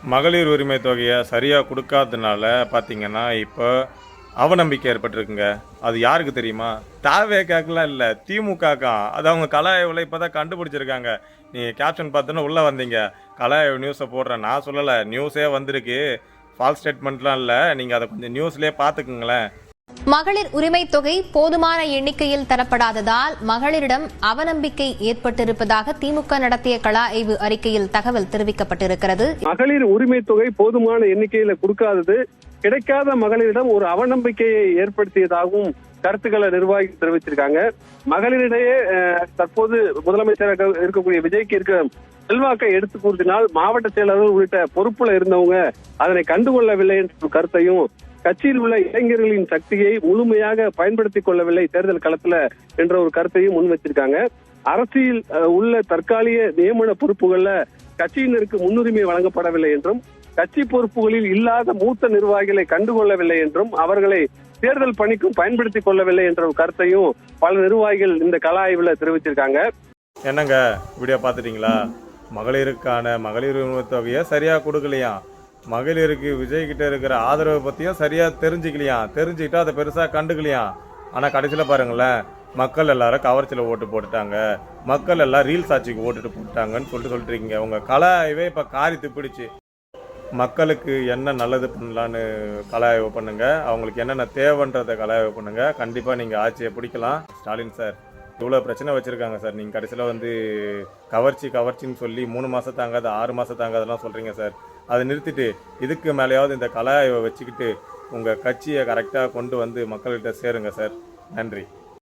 மகளிர் உரிமை தொகையை சரியாக கொடுக்காததுனால பார்த்தீங்கன்னா இப்போ அவநம்பிக்கை ஏற்பட்டிருக்குங்க. அது யாருக்கு தெரியுமா? தாவேக்காக்கெல்லாம் இல்லை, திமுகக்கா. அது அவங்க கலாய்வில் இப்போ தான் கண்டுபிடிச்சிருக்காங்க. நீங்கள் கேப்ஷன் பார்த்தோன்னா உள்ளே வந்தீங்க, கலாய்வு நியூஸை போடுறேன். நான் சொல்லலை, நியூஸே வந்திருக்கு. ஃபால்ஸ் ஸ்டேட்மெண்ட்லாம் இல்லை. நீங்கள் அதை கொஞ்சம் நியூஸ்லேயே பார்த்துக்குங்களேன். மகளிர் உரிமை தொகை போதுமான எண்ணிக்கையில் தரப்படாததால் மகளிரிடம் அவநம்பிக்கை ஏற்பட்டிருப்பதாக திமுக நடத்திய கள ஆய்வு அறிக்கையில் தகவல் தெரிவிக்கப்பட்டிருக்கிறது. மகளிர் உரிமை தொகை போதுமான எண்ணிக்கையில கொடுக்காதது கிடைக்காத மகளிரிடம் ஒரு அவநம்பிக்கையை ஏற்படுத்தியதாகவும் கருத்துக்களை நிர்வாகி தெரிவிச்சிருக்காங்க. மகளிரிடையே தற்போது முதலமைச்சராக இருக்கக்கூடிய விஜய்க்கு இருக்க செல்வாக்கை எடுத்து கூறினால் மாவட்ட செயலாளர்கள் உள்ளிட்ட பொறுப்புல இருந்தவங்க அதனை கண்டுகொள்ளவில்லை என்ற கருத்தையும், கட்சியில் உள்ள இளைஞர்களின் சக்தியை முழுமையாக பயன்படுத்திக் கொள்ளவில்லை தேர்தல் களத்துல என்ற ஒரு கருத்தையும் முன் வச்சிருக்காங்க. அரசியல் உள்ள தற்காலிக நியமன பொறுப்புகள்ல கட்சியினருக்கு முன்னுரிமை வழங்கப்படவில்லை என்றும், கட்சி பொறுப்புகளில் இல்லாத மூத்த நிர்வாகிகளை கண்டுகொள்ளவில்லை என்றும், அவர்களை தேர்தல் பணிக்கும் பயன்படுத்திக் கொள்ளவில்லை என்ற ஒரு கருத்தையும் பல நிர்வாகிகள் இந்த கள ஆய்வுல தெரிவிச்சிருக்காங்க. என்னங்க வீடியோ பார்த்துட்டீங்களா? மகளிருக்கான மகளிர் உரிமை தொகையை சரியா கொடுக்கலையா, மகளிருக்கு விஜய் கிட்ட இருக்கிற ஆதரவை பத்தியும் சரியா தெரிஞ்சுக்கிட்டு அதை பெருசா கண்டுக்கலையா. ஆனா கடைசியில பாருங்களேன், மக்கள் எல்லாரும் கவர்ச்சியில ஓட்டு போட்டுட்டாங்க, மக்கள் எல்லாம் ரீல்ஸ் ஆட்சிக்கு ஓட்டுட்டு போட்டுட்டாங்கன்னு சொல்லிட்டு இருக்கீங்க. உங்க கலாய்வே இப்ப காரி துப்பிடுச்சு. மக்களுக்கு என்ன நல்லது பண்ணலான்னு கலாய்வு பண்ணுங்க, அவங்களுக்கு என்னென்ன தேவைன்றதை கலாய்வு பண்ணுங்க. கண்டிப்பா நீங்க ஆட்சியை பிடிக்கலாம். ஸ்டாலின் சார் இவ்வளோ பிரச்சனை வச்சுருக்காங்க சார். நீங்கள் கடைசியில் கவர்ச்சின்னு சொல்லி 3 மாதம் தாங்காது 6 மாதம் தாங்காதெல்லாம் சொல்கிறீங்க சார். அதை நிறுத்திட்டு இதுக்கு மேலேயாவது இந்த கலாய்வை வச்சுக்கிட்டு உங்கள் கட்சியை கரெக்டாக கொண்டு வந்து மக்கள்கிட்ட சேருங்க சார். நன்றி.